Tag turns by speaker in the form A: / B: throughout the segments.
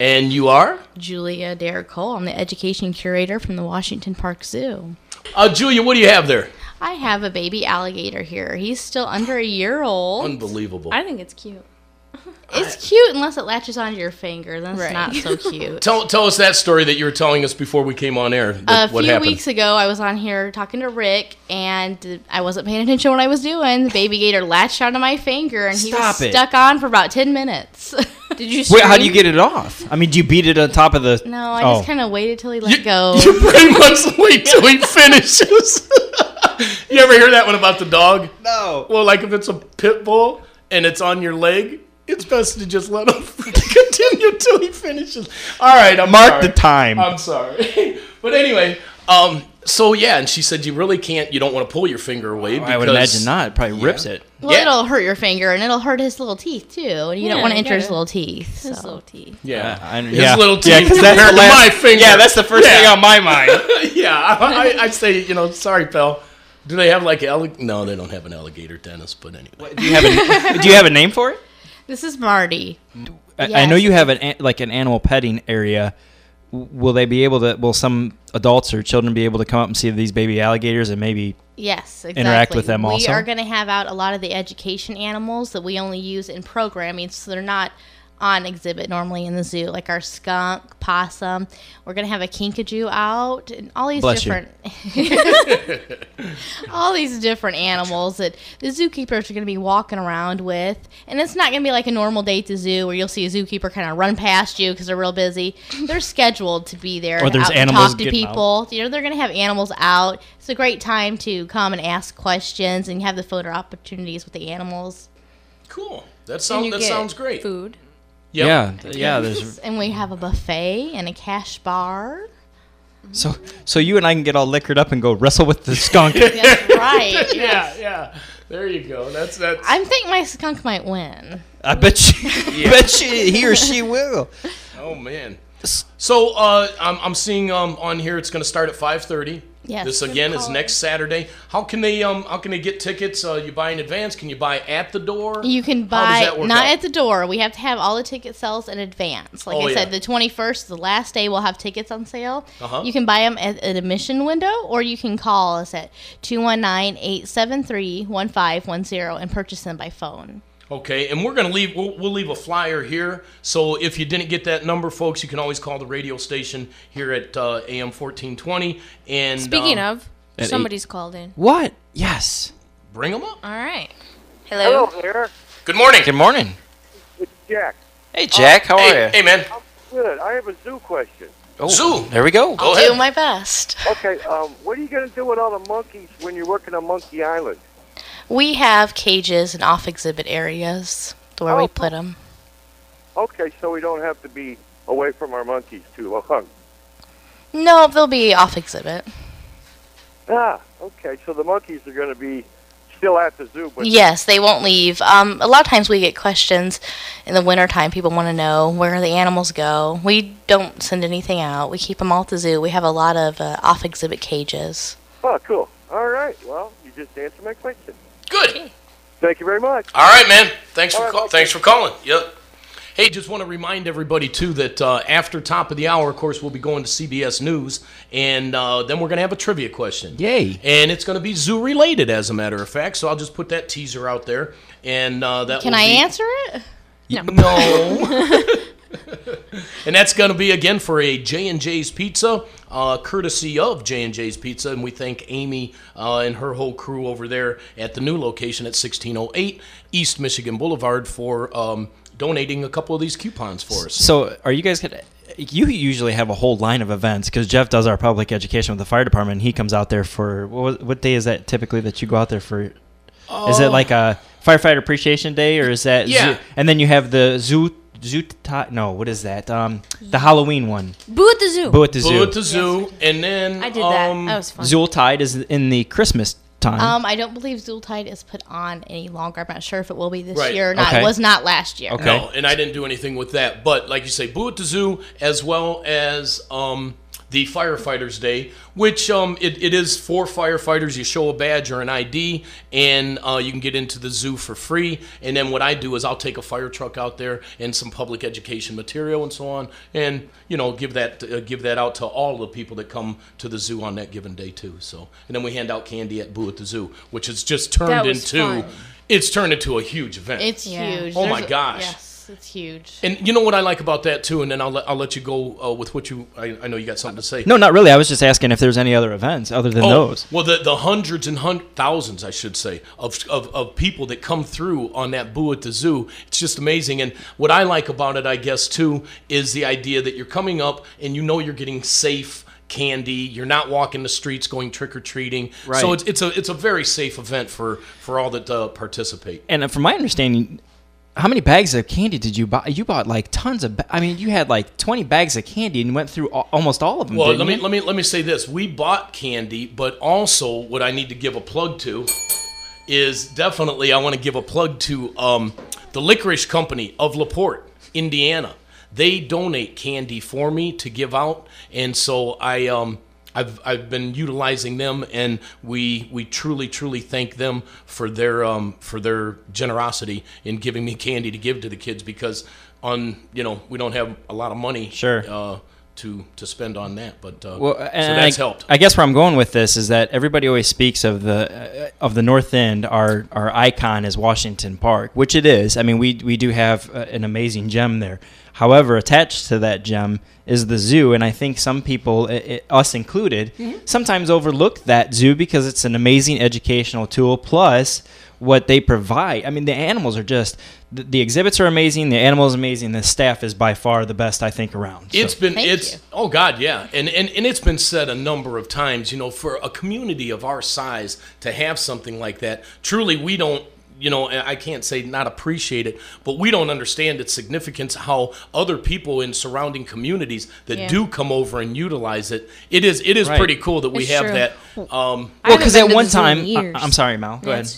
A: And you are?
B: Julia Dare Cole. I'm the education curator from the Washington Park Zoo.
A: Julia, what do you have there?
B: I have a baby alligator here. He's still under a year old.
A: Unbelievable.
C: I think it's cute.
B: It's cute unless it latches onto your finger. Then it's not so cute.
A: Tell us that story that you were telling us before we came on air.
B: A few weeks ago, I was on here talking to Rick, and I wasn't paying attention to what I was doing. The baby gator latched onto my finger, and he was stuck on for about 10 minutes.
C: Did you scream?
D: Wait, how do you get it off? I mean, do you beat it on top of the...
B: No, I just kind of waited till he let go.
A: You pretty much wait till he finishes. You ever hear that one about the dog?
D: No.
A: Well, like if it's a pit bull and it's on your leg, it's best to just let him continue till he finishes. All right,
D: Mark the time.
A: I'm sorry. But anyway, so yeah, and she said you really can't, you don't want to pull your finger away. Because,
D: I would imagine not. It probably rips it.
B: Well, it'll hurt your finger, and it'll hurt his little teeth, too. And you don't want to enter his little teeth.
C: His little teeth.
A: Yeah.
D: His
A: little teeth
D: because
A: compared to my finger.
D: Yeah, that's the first thing on my mind.
A: Yeah, I say, sorry, pal. Do they have like No, they don't have an alligator dentist, but anyway.
D: Do you have a name for it?
B: This is Marty.
D: I know you have an animal petting area. Will they be able to? Will some adults or children be able to come up and see these baby alligators and maybe interact with them also?
B: We are going to have out a lot of the education animals that we only use in programming, so they're not on exhibit normally in the zoo, like our skunk, possum. We're going to have a kinkajou out, and all these all these different animals that the zookeepers are going to be walking around with. And it's not going to be like a normal day at the zoo where you'll see a zookeeper kind of run past you because they're real busy. They're scheduled to be there
D: or there's
B: out
D: animals
B: to talk to people. They're going to have animals out. It's a great time to come and ask questions and have the photo opportunities with the animals.
A: Cool. That sounds great.
C: Food.
A: Yep.
D: Yeah. There's
B: and we have a buffet and a cash bar.
D: So you and I can get all liquored up and go wrestle with the skunk.
B: That's right.
A: Yeah. There you go. That's.
B: I think my skunk might win.
D: I bet he or she will.
A: Oh man. So I'm seeing on here it's going to start at 5:30.
B: Yes.
A: This again is next Saturday. How can they get tickets? You buy in advance? Can you buy at the door?
B: You can buy not at the door. We have to have all the ticket sales in advance. Like I said, the 21st, the last day, we'll have tickets on sale. You can buy them at an admission window, or you can call us at 219-873-1510 and purchase them by phone.
A: Okay, and we're gonna leave. We'll leave a flyer here. So if you didn't get that number, folks, you can always call the radio station here at AM 1420. And
C: speaking of, somebody's called in.
D: What? Yes.
A: Bring them up.
C: All right. Hello.
E: Hello there.
A: Good morning.
D: Good morning.
E: It's Jack.
D: Hey, Jack. How are you?
A: Hey, man.
E: I'm good. I have a zoo question.
D: Oh,
A: zoo.
D: There we go.
B: I'll do my best.
E: Okay. What are you gonna do with all the monkeys when you're working on Monkey Island?
B: We have cages and off-exhibit areas where we put them.
E: Okay, so we don't have to be away from our monkeys too long.
B: No, they'll be off-exhibit.
E: Okay. So the monkeys are going to be still at the zoo, but
B: yes, they won't leave. A lot of times we get questions in the wintertime. People want to know where the animals go. We don't send anything out. We keep them all at the zoo. We have a lot of off-exhibit cages.
E: Oh, cool. All right. Well, you just answered my question.
A: Good.
B: Okay.
E: Thank you very much.
A: All right, man. Thanks for calling. Yep. Hey, just want to remind everybody, too, that after top of the hour, of course, we'll be going to CBS News, and then we're going to have a trivia question.
D: Yay.
A: And it's going to be zoo-related, as a matter of fact, so I'll just put that teaser out there. And that
B: Can I answer it?
A: No. And that's going to be, again, for a J&J's Pizza, courtesy of J&J's Pizza. And we thank Amy and her whole crew over there at the new location at 1608 East Michigan Boulevard for donating a couple of these coupons for us.
D: So are you guys you usually have a whole line of events because Jeff does our public education with the fire department. And he comes out there for, what day is that typically that you go out there for? Is it like a firefighter appreciation day or is that?
A: Yeah.
D: And then you have the what is that? The Halloween one.
C: Boo at the zoo.
D: Boo at the zoo.
A: Boo at the zoo. Yes. And then
C: I did that. That was fun.
D: Zooltide is in the Christmas time.
B: I don't believe Zooltide is put on any longer. I'm not sure if it will be this
A: Right.
B: year or not.
D: Okay.
B: It was not last year.
D: Okay.
A: No, and I didn't do anything with that. But like you say, Boo at the Zoo, as well as the Firefighters Day, which it is for firefighters. You show a badge or an ID, and you can get into the zoo for free. And then what I do is I'll take a fire truck out there and some public education material and so on, and give that out to all the people that come to the zoo on that given day too. So, and then we hand out candy at Boo at the Zoo, which has just turned into a huge event.
B: It's huge.
A: Oh my gosh.
B: Yes. It's huge.
A: And you know what I like about that too, and then I'll let you go with what I know you got something to say.
D: No, not really. I was just asking if there's any other events other than those.
A: Well, the hundreds and thousands, I should say, of people that come through on that Boo at the Zoo, it's just amazing. And what I like about it, I guess, too, is the idea that you're coming up and you're getting safe candy. You're not walking the streets going trick-or-treating.
D: Right.
A: So it's a very safe event for all that participate.
D: And from my understanding, how many bags of candy did you buy? You bought like tons of. You had like 20 bags of candy and went through almost all of them.
A: Well,
D: didn't you?
A: let me say this: we bought candy, but also what I need to give a plug to is definitely I want to give a plug to the Licorice Company of LaPorte, Indiana. They donate candy for me to give out, and so I've been utilizing them, and we truly thank them for their generosity in giving me candy to give to the kids, because we don't have a lot of money to spend on that, but so that's helped.
D: I guess where I'm going with this is that everybody always speaks of the North End. Our icon is Washington Park, which it is. I mean, we do have an amazing gem there. However, attached to that gem is the zoo, and I think some people, us included, sometimes overlook that zoo because it's an amazing educational tool, plus what they provide. I mean, the animals are just, the exhibits are amazing, the animals are amazing, the staff is by far the best, I think, around.
A: Oh God, yeah. And it's been said a number of times, for a community of our size to have something like that, truly we don't, I can't say not appreciate it, but we don't understand its significance, how other people in surrounding communities that do come over and utilize it. It is right. Pretty cool that we have that.
D: Well, because at one time, I'm sorry, Mal, go ahead.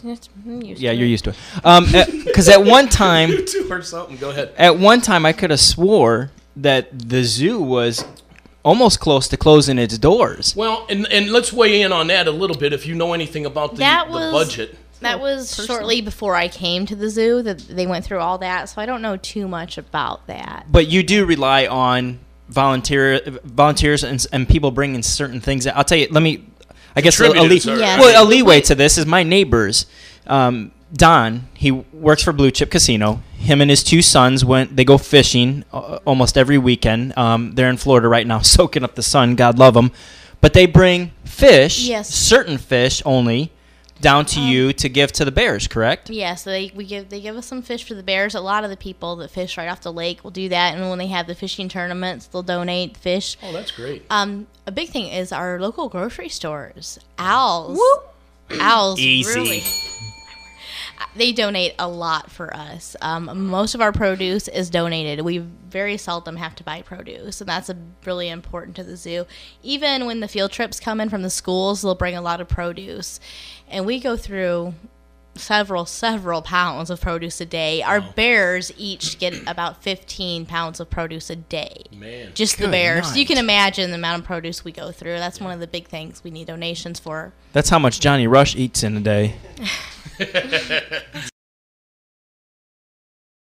D: You're used to it. Because at one time,
A: you two or something. Go ahead.
D: At one time, I could have swore that the zoo was almost close to closing its doors.
A: Well, and let's weigh in on that a little bit if you know anything about the budget.
B: That was shortly before I came to the zoo that they went through all that, so I don't know too much about that.
D: But you do rely on volunteers and people bringing certain things. I'll tell you. I guess a leeway to this is my neighbors. Don, he works for Blue Chip Casino. Him and his two sons they go fishing almost every weekend. They're in Florida right now, soaking up the sun. God love them. But they bring fish, certain fish only, down to you to give to the bears, correct?
B: Yes, they give us some fish for the bears. A lot of the people that fish right off the lake will do that, and when they have the fishing tournaments, they'll donate fish.
A: Oh, that's great.
B: A big thing is our local grocery stores. Owls.
D: Easy.
B: Really. They donate a lot for us. Most of our produce is donated. We very seldom have to buy produce, and that's really important to the zoo. Even when the field trips come in from the schools, they'll bring a lot of produce, and we go through several pounds of produce a day. Our bears each get about 15 pounds of produce a day.
A: Man.
B: Just the bears. Night. You can imagine the amount of produce we go through. That's one of the big things we need donations for.
D: That's how much Johnny Rush eats in a day.